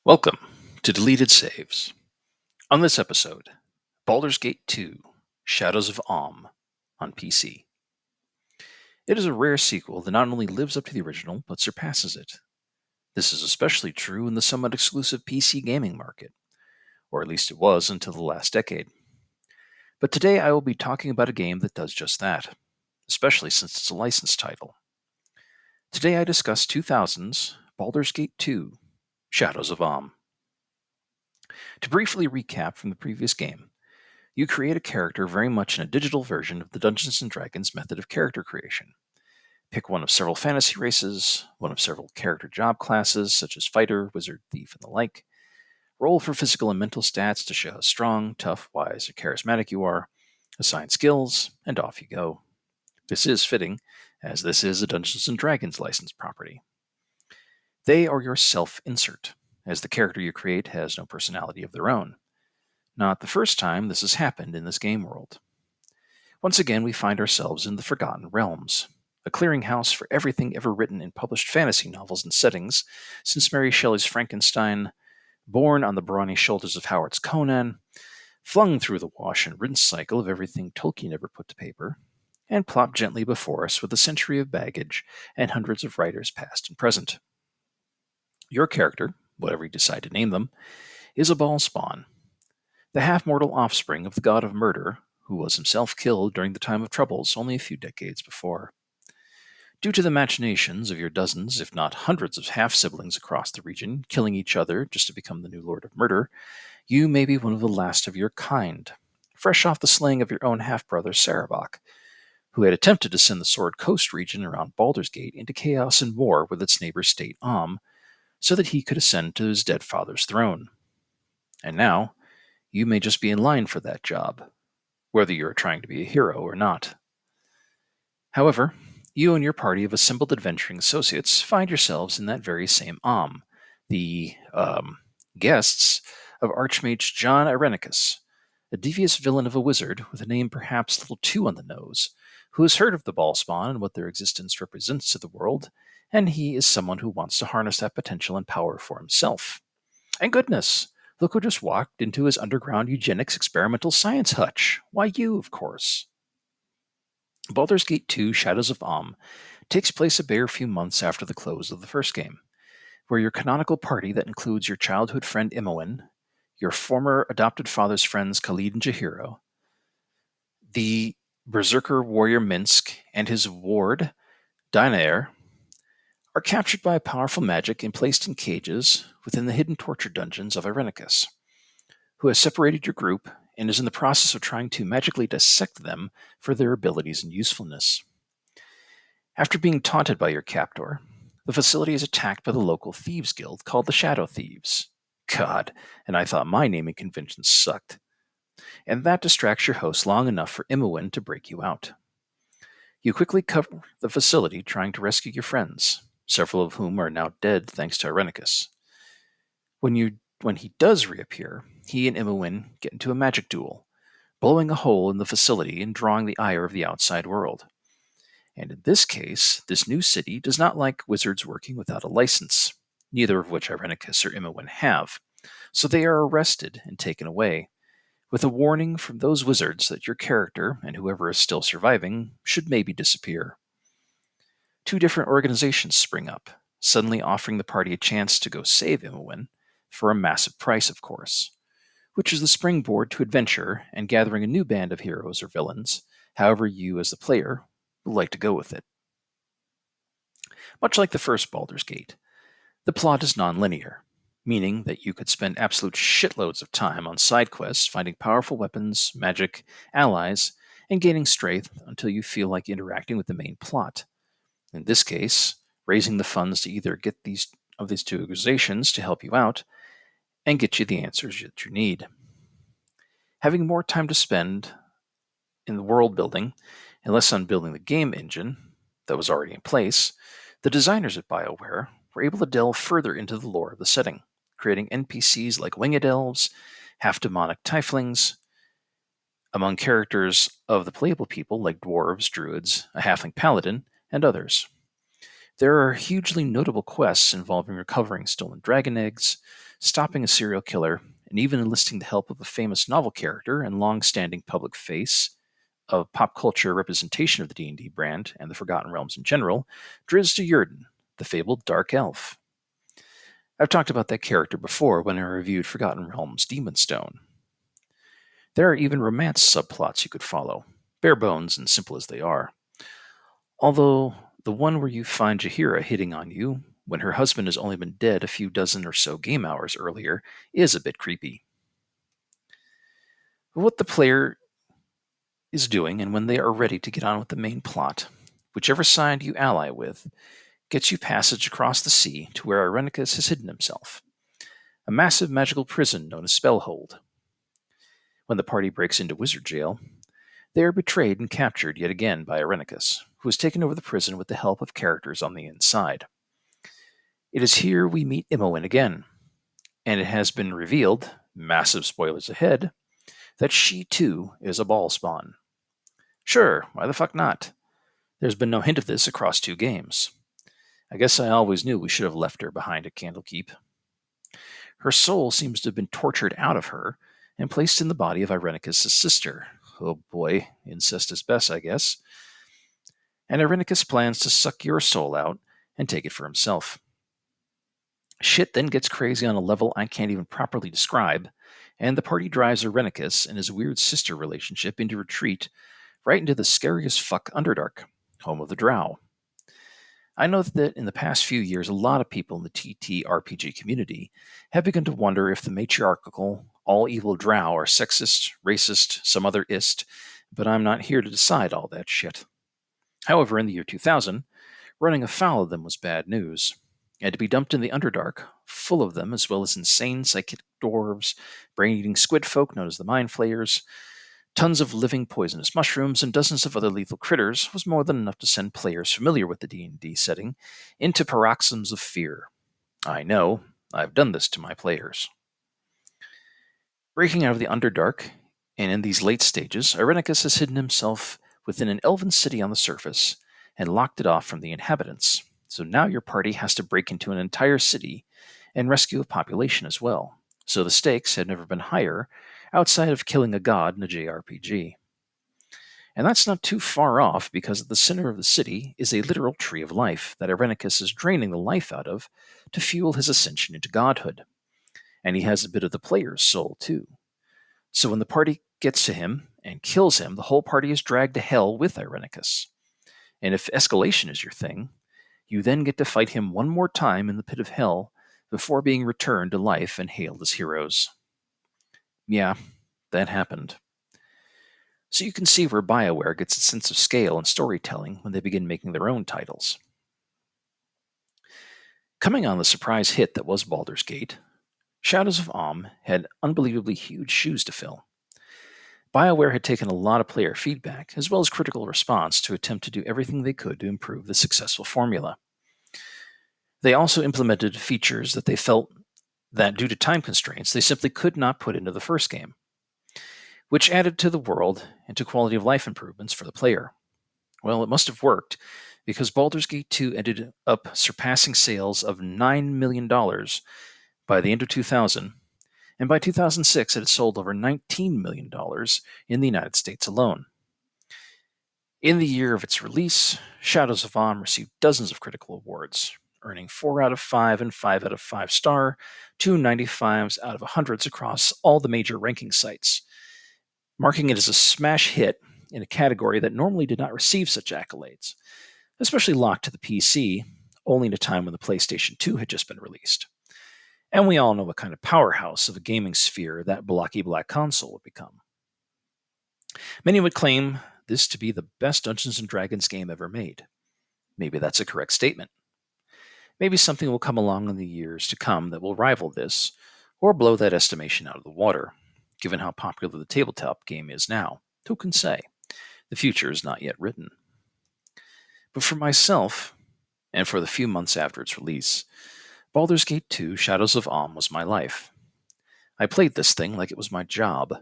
Welcome to Deleted Saves. On this episode, Baldur's Gate 2 Shadows of Om on PC. It is a rare sequel that not only lives up to the original, but surpasses it. This is especially true in the somewhat exclusive PC gaming market, or at least it was until the last decade. But today I will be talking about a game that does just that, especially since it's a licensed title. Today I discuss 2000's Baldur's Gate 2 Shadows of Om. To briefly recap from the previous game, you create a character very much in a digital version of the Dungeons & Dragons method of character creation. Pick one of several fantasy races, one of several character job classes, such as fighter, wizard, thief, and the like. Roll for physical and mental stats to show how strong, tough, wise, or charismatic you are. Assign skills, and off you go. This is fitting, as this is a Dungeons & Dragons licensed property. They are your self-insert, as the character you create has no personality of their own. Not the first time this has happened in this game world. Once again, we find ourselves in the Forgotten Realms, a clearinghouse for everything ever written in published fantasy novels and settings since Mary Shelley's Frankenstein, born on the brawny shoulders of Howard's Conan, flung through the wash and rinse cycle of everything Tolkien ever put to paper, and plopped gently before us with a century of baggage and hundreds of writers past and present. Your character, whatever you decide to name them, is a ball-spawn, the half-mortal offspring of the god of murder, who was himself killed during the time of troubles only a few decades before. Due to the machinations of your dozens, if not hundreds of half-siblings across the region, killing each other just to become the new Lord of Murder, you may be one of the last of your kind, fresh off the slaying of your own half-brother Sarabok, who had attempted to send the Sword Coast region around Baldur's Gate into chaos and war with its neighbor state Om, so that he could ascend to his dead father's throne. And now, you may just be in line for that job, whether you're trying to be a hero or not. However, you and your party of assembled adventuring associates find yourselves in that very same Om, the guests of Archmage John Irenicus, a devious villain of a wizard with a name perhaps a little too on the nose, who has heard of the Ballspawn and what their existence represents to the world, and he is someone who wants to harness that potential and power for himself. And goodness, look who just walked into his underground eugenics experimental science hutch. Why, you, of course. Baldur's Gate 2 Shadows of Om takes place a bare few months after the close of the first game, where your canonical party that includes your childhood friend Imoen, your former adopted father's friends Khalid and Jahiro, the berserker warrior Minsk, and his ward, Dinaer, are captured by powerful magic and placed in cages within the hidden torture dungeons of Irenicus, who has separated your group and is in the process of trying to magically dissect them for their abilities and usefulness. After being taunted by your captor, the facility is attacked by the local thieves guild called the Shadow Thieves. God, and I thought my naming convention sucked. And that distracts your host long enough for Imoen to break you out. You quickly cover the facility trying to rescue your friends, several of whom are now dead thanks to Irenicus. When he does reappear, he and Imoen get into a magic duel, blowing a hole in the facility and drawing the ire of the outside world. And in this case, this new city does not like wizards working without a license, neither of which Irenicus or Imoen have, so they are arrested and taken away, with a warning from those wizards that your character, and whoever is still surviving, should maybe disappear. Two different organizations spring up, suddenly offering the party a chance to go save Imoen, for a massive price, of course, which is the springboard to adventure and gathering a new band of heroes or villains, however you, as the player, would like to go with it. Much like the first Baldur's Gate, the plot is non-linear, meaning that you could spend absolute shitloads of time on side quests finding powerful weapons, magic, allies, and gaining strength until you feel like interacting with the main plot. In this case, raising the funds to either get these two organizations to help you out and get you the answers that you need. Having more time to spend in the world building and less on building the game engine that was already in place, the designers at BioWare were able to delve further into the lore of the setting, creating NPCs like winged elves, half-demonic tieflings, among characters of the playable people like dwarves, druids, a halfling paladin, and others. There are hugely notable quests involving recovering stolen dragon eggs, stopping a serial killer, and even enlisting the help of a famous novel character and long-standing public face of pop culture representation of the D&D brand and the Forgotten Realms in general, Drizzt Do'Urden, the fabled Dark Elf. I've talked about that character before when I reviewed Forgotten Realms Demonstone. There are even romance subplots you could follow, bare bones and simple as they are. Although the one where you find Jahira hitting on you when her husband has only been dead a few dozen or so game hours earlier is a bit creepy. What the player is doing, and when they are ready to get on with the main plot, whichever side you ally with gets you passage across the sea to where Irenicus has hidden himself, a massive magical prison known as Spellhold. When the party breaks into wizard jail, they are betrayed and captured yet again by Irenicus, who has taken over the prison with the help of characters on the inside. It is here we meet Imoen again, and it has been revealed, massive spoilers ahead, that she too is a ball spawn. Sure, why the fuck not? There's been no hint of this across 2 games. I guess I always knew we should have left her behind at Candlekeep. Her soul seems to have been tortured out of her and placed in the body of Irenicus' sister. Oh boy, incest is best, I guess. And Irenicus plans to suck your soul out and take it for himself. Shit then gets crazy on a level I can't even properly describe, and the party drives Irenicus and his weird sister relationship into retreat right into the scariest fuck Underdark, home of the Drow. I know that in the past few years, a lot of people in the TTRPG community have begun to wonder if the matriarchal, all evil drow are sexist, racist, some other ist, but I'm not here to decide all that shit. However, in the year 2000, running afoul of them was bad news, and to be dumped in the Underdark, full of them, as well as insane psychic dwarves, brain-eating squid folk known as the Mind Flayers, tons of living poisonous mushrooms, and dozens of other lethal critters was more than enough to send players familiar with the D&D setting into paroxysms of fear. I know, I've done this to my players. Breaking out of the Underdark, and in these late stages, Irenicus has hidden himself within an elven city on the surface and locked it off from the inhabitants. So now your party has to break into an entire city and rescue a population as well. So the stakes have never been higher outside of killing a god in a JRPG. And that's not too far off because at the center of the city is a literal tree of life that Irenicus is draining the life out of to fuel his ascension into godhood. And he has a bit of the player's soul too. So when the party gets to him and kills him, the whole party is dragged to hell with Irenicus. And if escalation is your thing, you then get to fight him one more time in the pit of hell before being returned to life and hailed as heroes. Yeah, that happened. So you can see where BioWare gets its sense of scale and storytelling when they begin making their own titles. Coming on the surprise hit that was Baldur's Gate, Shadows of Om had unbelievably huge shoes to fill. BioWare had taken a lot of player feedback, as well as critical response, to attempt to do everything they could to improve the successful formula. They also implemented features that they felt that, due to time constraints, they simply could not put into the first game, which added to the world and to quality of life improvements for the player. Well, it must have worked, because Baldur's Gate 2 ended up surpassing sales of $9 million by the end of 2000, and by 2006 it had sold over $19 million in the United States alone. In the year of its release, Shadows of Om received dozens of critical awards, earning 4 out of 5 and 5 out of 5 star, 295s out of 100s across all the major ranking sites, marking it as a smash hit in a category that normally did not receive such accolades, especially locked to the PC, only in a time when the PlayStation 2 had just been released. And we all know what kind of powerhouse of a gaming sphere that blocky black console would become. Many would claim this to be the best Dungeons & Dragons game ever made. Maybe that's a correct statement. Maybe something will come along in the years to come that will rival this, or blow that estimation out of the water, given how popular the tabletop game is now. Who can say? The future is not yet written. But for myself, and for the few months after its release, Baldur's Gate 2 Shadows of Om was my life. I played this thing like it was my job.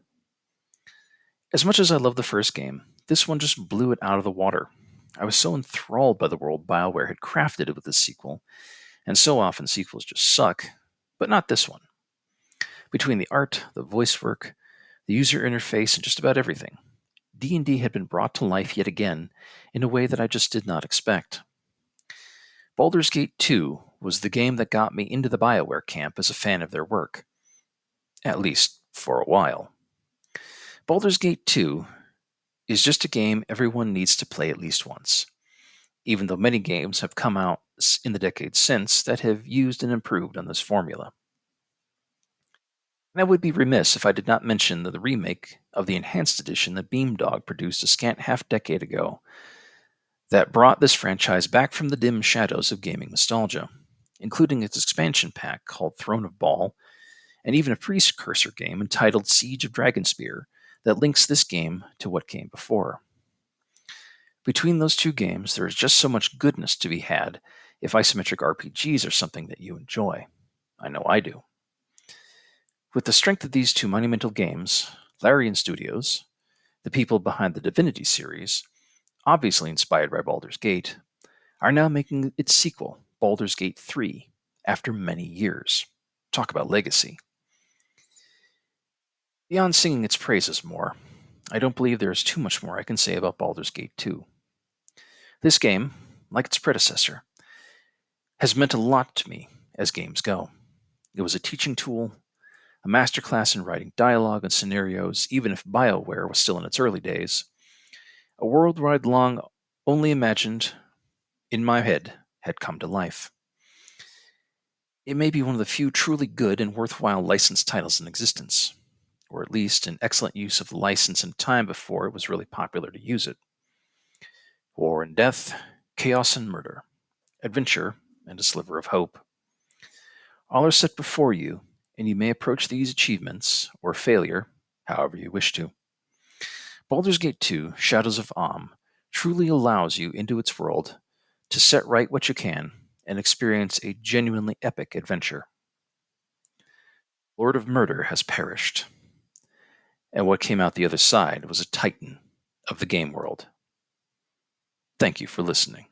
As much as I loved the first game, this one just blew it out of the water. I was so enthralled by the world BioWare had crafted with this sequel, and so often sequels just suck, but not this one. Between the art, the voice work, the user interface, and just about everything, D&D had been brought to life yet again in a way that I just did not expect. Baldur's Gate 2 was the game that got me into the BioWare camp as a fan of their work, at least for a while. Baldur's Gate 2 is just a game everyone needs to play at least once, even though many games have come out in the decades since that have used and improved on this formula. And I would be remiss if I did not mention the remake of the Enhanced Edition that Beamdog produced a scant half-decade ago that brought this franchise back from the dim shadows of gaming nostalgia, including its expansion pack called Throne of Ball, and even a precursor game entitled Siege of Dragonspear that links this game to what came before. Between those two games, there is just so much goodness to be had if isometric RPGs are something that you enjoy. I know I do. With the strength of these two monumental games, Larian Studios, the people behind the Divinity series, obviously inspired by Baldur's Gate, are now making its sequel, Baldur's Gate 3, after many years. Talk about legacy. Beyond singing its praises more, I don't believe there is too much more I can say about Baldur's Gate 2. This game, like its predecessor, has meant a lot to me as games go. It was a teaching tool, a masterclass in writing dialogue and scenarios, even if BioWare was still in its early days. A world where I'd long only imagined in my head had come to life. It may be one of the few truly good and worthwhile licensed titles in existence, or at least an excellent use of the license in time before it was really popular to use it. War and death, chaos and murder, adventure and a sliver of hope. All are set before you, and you may approach these achievements, or failure, however you wish to. Baldur's Gate 2, Shadows of Amn, truly allows you into its world to set right what you can and experience a genuinely epic adventure. Lord of Murder has perished, and what came out the other side was a titan of the game world. Thank you for listening.